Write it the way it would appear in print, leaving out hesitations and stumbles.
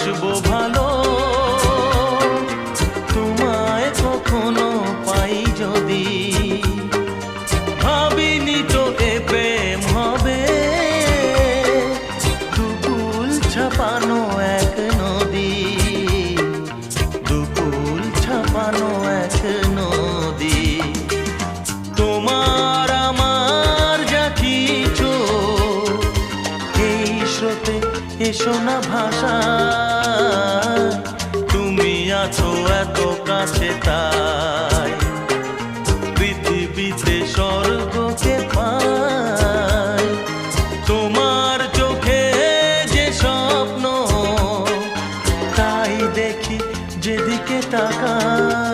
বাসবো ভালো, তোমায় কখনো পাই যদি। ভাবিনি তো এ প্রেম হবে, দুকুল ছাপানো এক নদী, দুকুল ছাপানো এক নদী। তোমার আমার যা কিছু এই স্রোতে এসো না ভাষা, তুমি আছো এত কাছে তাই পৃথিবীতে স্বর্গকে পাই। তোমার চোখে যে স্বপ্ন তাই দেখি যেদিকে তাকাই।